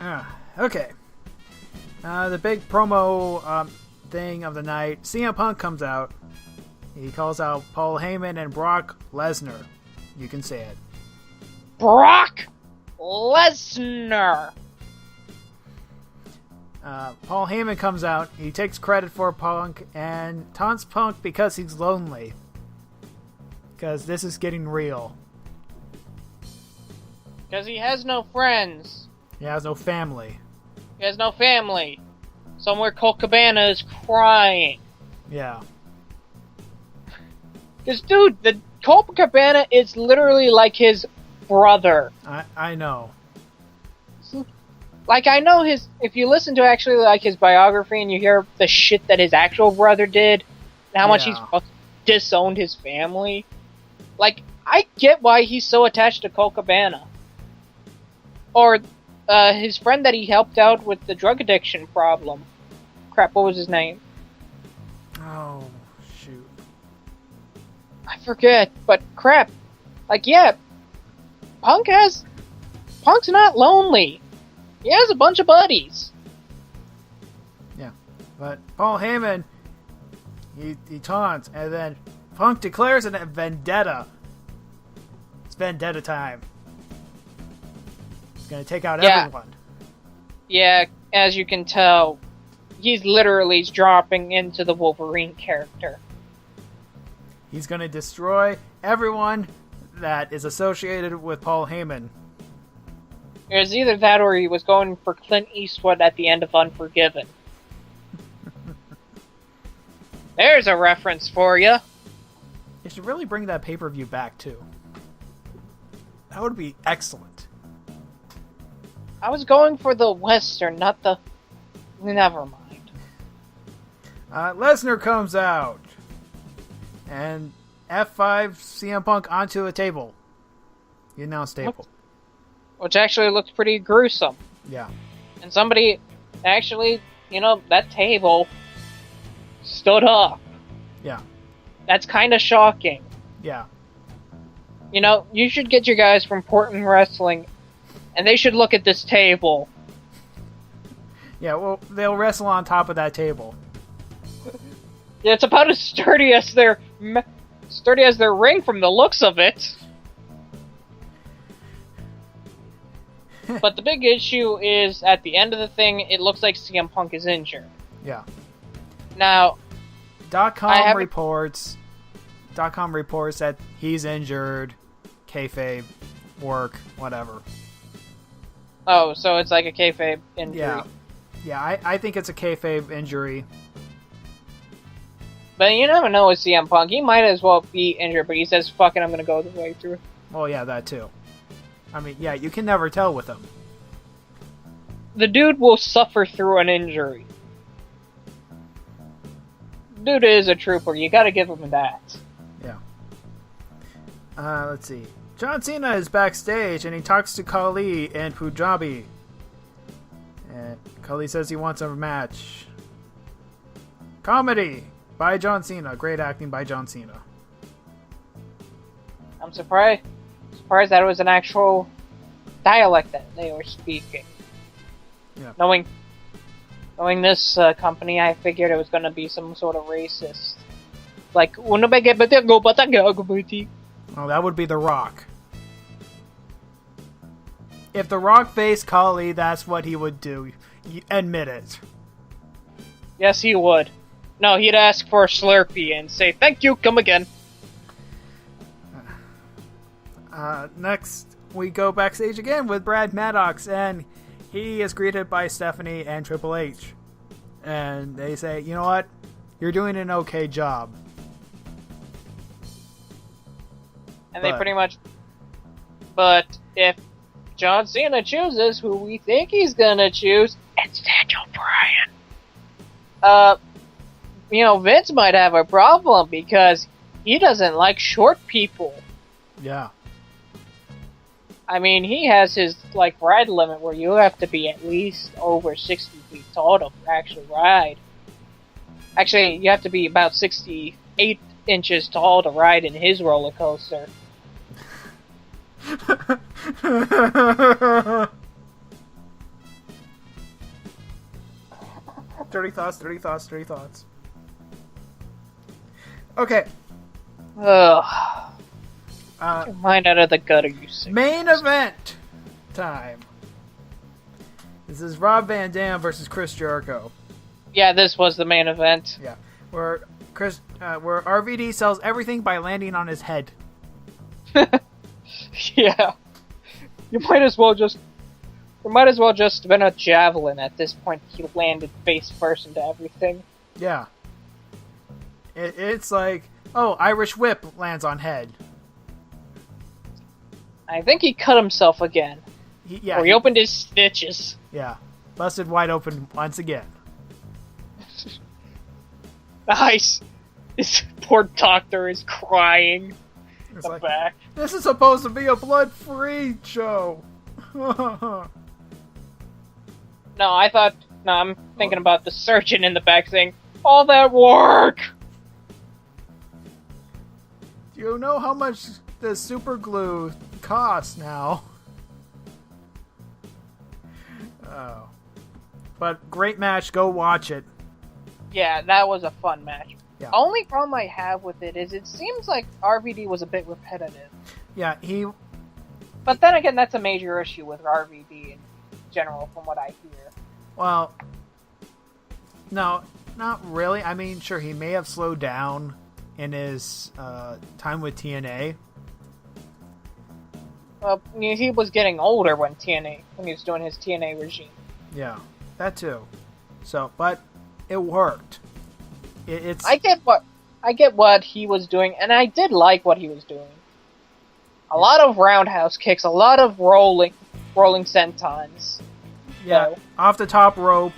No. Okay. The big promo thing of the night. CM Punk comes out. He calls out Paul Heyman and Brock Lesnar. You can say it. Brock Lesnar. Paul Heyman comes out. He takes credit for Punk and taunts Punk because he's lonely. Because this is getting real. Because he has no friends. He has no family. He has no family. Somewhere Colt Cabana is crying. Yeah. Because, dude, the Colt Cabana is literally like his brother. I know. Like, I know if you listen to actually, like, his biography and you hear the shit that his actual brother did, and how much he's disowned his family, like, I get why he's so attached to Colt Cabana. Or, his friend that he helped out with the drug addiction problem. Crap, what was his name? Oh, shoot. I forget, but crap. Like, yeah, Punk's not lonely. He has a bunch of buddies. Yeah, but Paul Heyman, he taunts, and then Punk declares a vendetta. It's vendetta time. He's gonna take out everyone. Yeah, as you can tell, he's literally dropping into the Wolverine character. He's gonna destroy everyone that is associated with Paul Heyman. It was either that or he was going for Clint Eastwood at the end of Unforgiven. There's a reference for you. They should really bring that pay-per-view back, too. That would be excellent. I was going for the Western, not the... Never mind. Lesnar comes out. And F5 CM Punk onto a table. The announce table. Which actually looks pretty gruesome. Yeah. And somebody actually, that table stood up. Yeah. That's kind of shocking. Yeah. You should get your guys from Portland Wrestling, and they should look at this table. Yeah, well, they'll wrestle on top of that table. Yeah, it's about as sturdy as their ring from the looks of it. But the big issue is, at the end of the thing, it looks like CM Punk is injured. Yeah. Now, .com reports that he's injured, kayfabe, work, whatever. Oh, so it's like a kayfabe injury. Yeah, I think it's a kayfabe injury. But you never know with CM Punk. He might as well be injured, but he says, fuck it, I'm gonna go the way through. Well, yeah, that too. I mean, yeah, you can never tell with him. The dude will suffer through an injury. Dude is a trooper. You gotta give him that. Yeah. Let's see. John Cena is backstage, and he talks to Khali in Punjabi. And Khali says he wants a match. Comedy by John Cena. Great acting by John Cena. I'm surprised that it was an actual dialect that they were speaking. Yeah. Knowing this company, I figured it was going to be some sort of racist. Like, oh, that would be The Rock. If The Rock faced Khali, that's what he would do. Admit it. Yes, he would. No, he'd ask for a Slurpee and say, thank you, come again. Next, we go backstage again with Brad Maddox, and he is greeted by Stephanie and Triple H. And they say, you know what? You're doing an okay job. And they pretty much... But if John Cena chooses who we think he's gonna choose, it's Daniel Bryan. Vince might have a problem because he doesn't like short people. Yeah. I mean, he has his, ride limit where you have to be at least over 60 feet tall to actually ride. Actually, you have to be about 68 inches tall to ride in his roller coaster. Dirty thoughts. Okay. Ugh. Get your mind out of the gutter, you sick. Main event time. This is Rob Van Dam versus Chris Jericho. Yeah, this was the main event. Yeah, where RVD sells everything by landing on his head. Yeah. You might as well just spin a javelin at this point. He landed face first into everything. Yeah. It's like, Irish Whip lands on head. I think he cut himself again. He opened his stitches. Yeah. Busted wide open once again. Nice. This poor doctor is crying. It's like, back. This is supposed to be a blood-free show. No, I'm thinking about the surgeon in the back saying, all that work! Do you know how much the super glue costs now? Oh. But great match, go watch it. Yeah, that was a fun match. Yeah. Only problem I have with it is it seems like RVD was a bit repetitive. Yeah, But then again, that's a major issue with RVD in general, from what I hear. Well, no, not really. I mean, sure, he may have slowed down in his time with TNA. Well, he was getting older when he was doing his TNA regime. Yeah, that too. So, but it worked. It's. I get what he was doing, and I did like what he was doing. A lot of roundhouse kicks, a lot of rolling sentons. Yeah, off the top rope.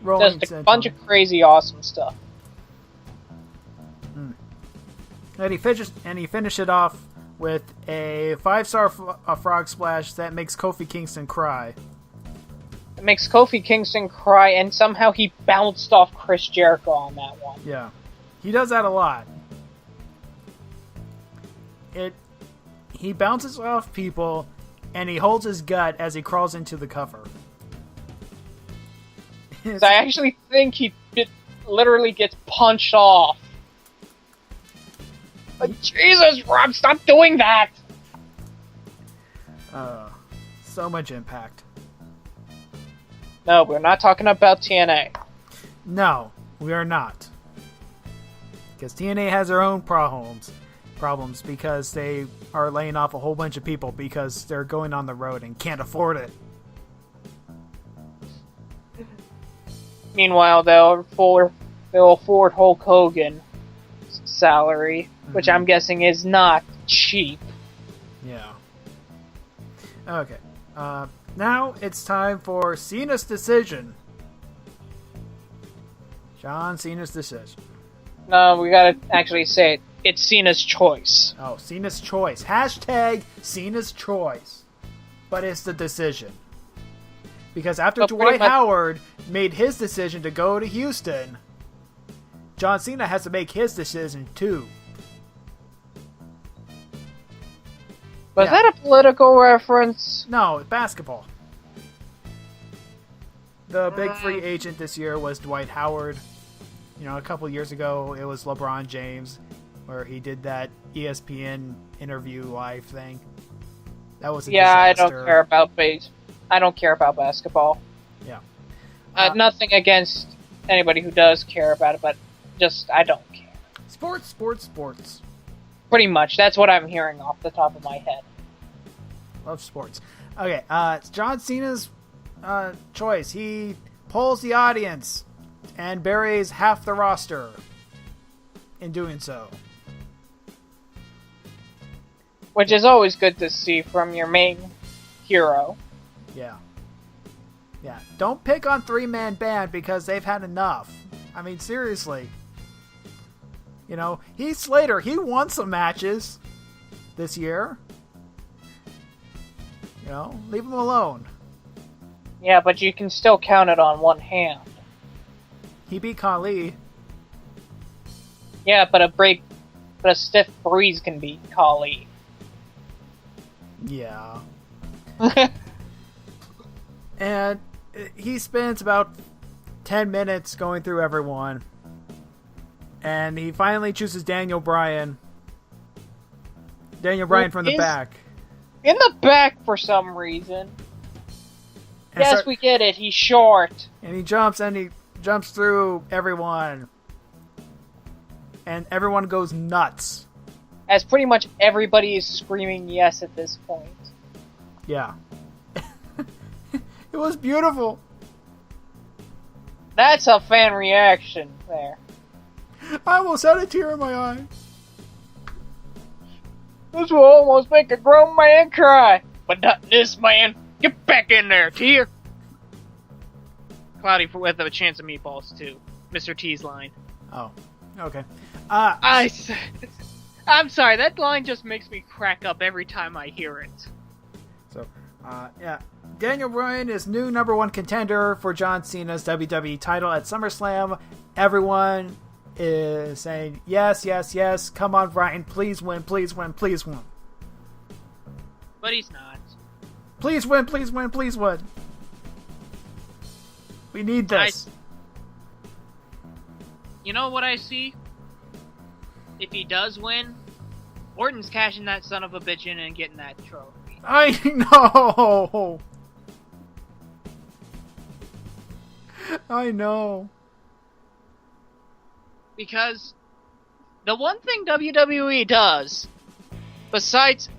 Rolling just a bunch of crazy, awesome stuff. And he finished it off with a 5-star frog splash that makes Kofi Kingston cry. It makes Kofi Kingston cry, and somehow he bounced off Chris Jericho on that one. Yeah. He does that a lot. He bounces off people, and he holds his gut as he crawls into the cover. I actually think he literally gets punched off. But Jesus, Rob, stop doing that! So much impact. No, we're not talking about TNA. No, we are not. Because TNA has their own problems because they are laying off a whole bunch of people because they're going on the road and can't afford it. Meanwhile, they'll afford Hulk Hogan's salary, which I'm guessing is not cheap. Yeah. Okay. Now it's time for Cena's decision. John Cena's decision. No, we gotta actually say it. It's Cena's choice. Oh, Cena's choice. Hashtag Cena's choice. But it's the decision. Because after Dwight Howard made his decision to go to Houston, John Cena has to make his decision too. Was that a political reference? No, basketball. The big free agent this year was Dwight Howard. You know, a couple years ago, it was LeBron James, where he did that ESPN interview live thing. That was a disaster. I don't care about basketball. Yeah. Nothing against anybody who does care about it, but just, I don't care. Sports. Pretty much. That's what I'm hearing off the top of my head. Love sports. Okay, it's John Cena's choice. He polls the audience and buries half the roster in doing so. Which is always good to see from your main hero. Yeah. Yeah. Don't pick on 3-man band because they've had enough. I mean, seriously. You know, Heath Slater, he won some matches this year. You know, leave him alone. Yeah, but you can still count it on one hand. He beat Khali. Yeah, but a stiff breeze can beat Khali. Yeah. And he spends about 10 minutes going through everyone. And he finally chooses Daniel Bryan. Daniel Bryan from the back. In the back for some reason. Yes, we get it. He's short. And he jumps through everyone. And everyone goes nuts. As pretty much everybody is screaming yes at this point. Yeah. It was beautiful. That's a fan reaction there. I almost had a tear in my eye. This will almost make a grown man cry. But not this man. Get back in there, tear. Cloudy with a chance of meatballs, too. Mr. T's line. Oh, okay. I'm sorry, that line just makes me crack up every time I hear it. So, yeah. Daniel Bryan is new #1 contender for John Cena's WWE title at SummerSlam. Everyone is saying, yes, yes, yes, come on, Bryan, please win, please win, please win. But he's not. Please win, please win, please win. We need this. You know what I see? If he does win, Orton's cashing that son of a bitch in and getting that trophy. I know! I know. Because the one thing WWE does, besides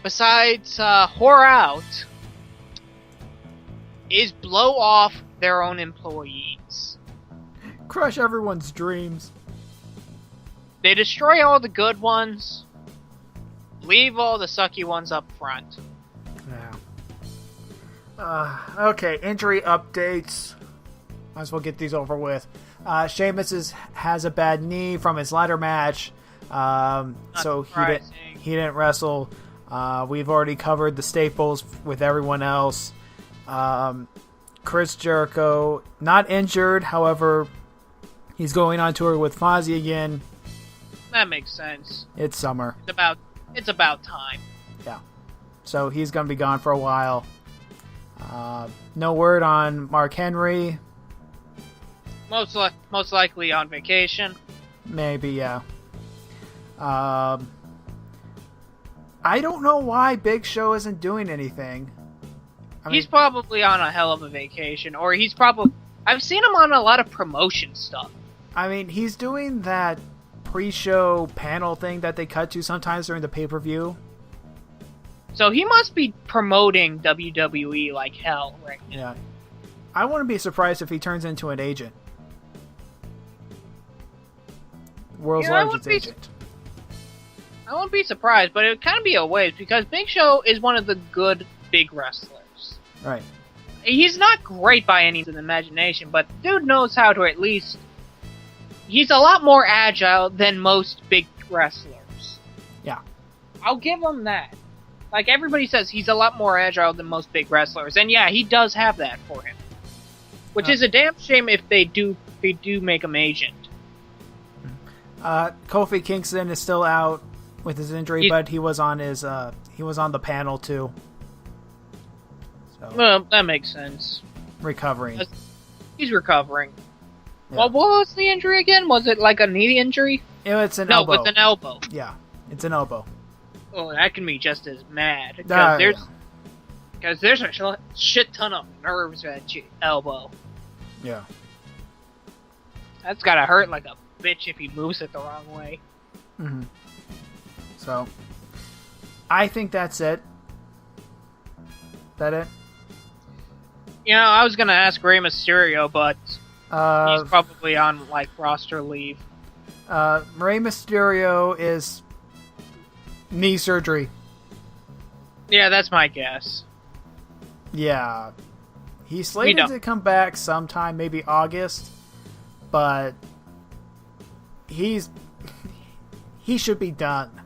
whore out, is blow off their own employees. Crush everyone's dreams. They destroy all the good ones, leave all the sucky ones up front. Yeah. Okay, injury updates. Might as well get these over with. Sheamus has a bad knee from his ladder match, so he didn't wrestle. We've already covered the staples with everyone else. Chris Jericho, not injured, however, he's going on tour with Fozzy again. That makes sense. It's summer. It's about time. Yeah. So he's going to be gone for a while. No word on Mark Henry. Most likely on vacation. Maybe, yeah. I don't know why Big Show isn't doing anything. He's probably on a hell of a vacation, or he's probably... I've seen him on a lot of promotion stuff. I mean, he's doing that pre-show panel thing that they cut to sometimes during the pay-per-view. So he must be promoting WWE like hell right now. Yeah. I wouldn't be surprised if he turns into an agent. World's largest agent. I wouldn't be surprised, but it would kind of be a waste, because Big Show is one of the good big wrestlers. Right. He's not great by any imagination, but dude knows how to at least... He's a lot more agile than most big wrestlers. Yeah. I'll give him that. Like, everybody says he's a lot more agile than most big wrestlers, and yeah, he does have that for him. Which is a damn shame if they do make him agent. Kofi Kingston is still out with his injury, but he was on the panel too. So, well, that makes sense. Recovering. He's recovering. Yeah. Well, what was the injury again? Was it like a knee injury? It's an elbow. No, it's an elbow. Yeah, it's an elbow. Oh, that can be just as mad. Because there's a shit ton of nerves at your elbow. Yeah. That's gotta hurt like a bitch if he moves it the wrong way. Mm-hmm. So, I think that's it. That it? You know, I was gonna ask Rey Mysterio, but he's probably on, like, roster leave. Rey Mysterio is... Knee surgery. Yeah, that's my guess. Yeah. He's slated to come back sometime, maybe August, but he should be done.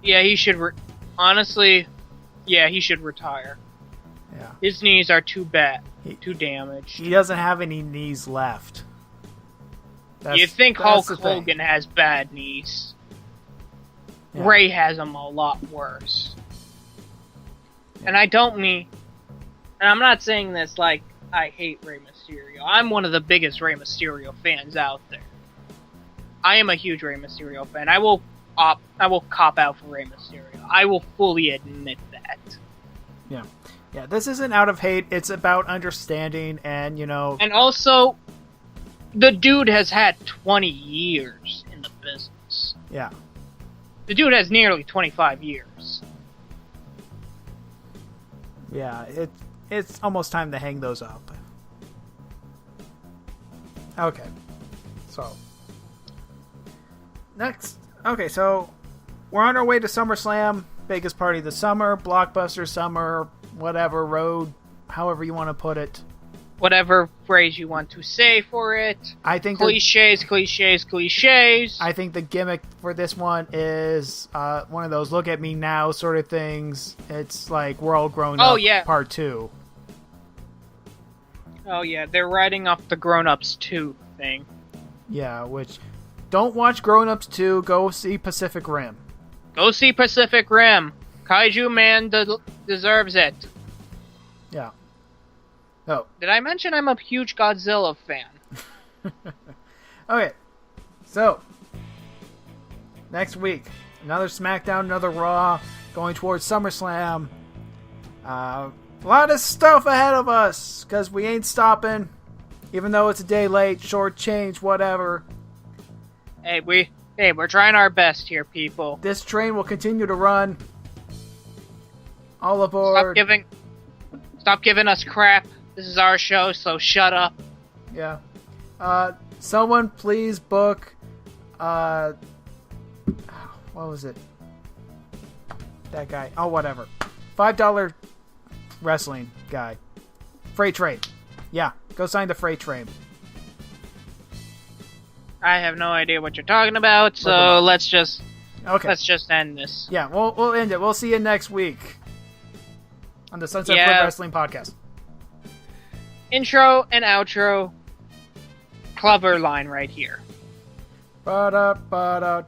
Yeah, he should honestly, yeah, he should retire. Yeah. His knees are too damaged. He doesn't have any knees left. You think Hulk Hogan has bad knees. Yeah. Ray has them a lot worse. Yeah. And I don't mean... And I'm not saying this like I hate Rey Mysterio. I'm one of the biggest Rey Mysterio fans out there. I am a huge Rey Mysterio fan. I will cop out for Rey Mysterio. I will fully admit that. Yeah. Yeah, this isn't out of hate. It's about understanding and, you know... And also, the dude has had 20 years in the business. Yeah. The dude has nearly 25 years. Yeah, it's almost time to hang those up. Okay. So. Next. Okay, so we're on our way to SummerSlam. Biggest party of the summer. Blockbuster summer. Whatever. Road. However you want to put it. Whatever phrase you want to say for it. I think cliches. I think the gimmick for this one is one of those look at me now sort of things. It's like we're all grown up. Yeah. Part 2. Oh yeah, they're writing off the Grown Ups 2 thing. Yeah, which don't watch Grown Ups 2. Go see Pacific Rim. Go see Pacific Rim. Kaiju Man deserves it. Yeah. Oh. Did I mention I'm a huge Godzilla fan? Okay. So, next week, another Smackdown, another Raw, going towards SummerSlam. A lot of stuff ahead of us, because we ain't stopping, even though it's a day late, short change, whatever. Hey, we're trying our best here, people. This train will continue to run. All aboard. Stop giving us crap. This is our show, so shut up. Yeah. Someone please book, what was it? That guy. Oh, whatever. $5 wrestling guy. Freight train. Yeah, go sign the freight train. I have no idea what you're talking about, so let's just end this. Yeah, we'll end it. We'll see you next week on the Sunset Flip Wrestling Podcast. Intro and outro. Clever line right here. Ba-da-ba-da.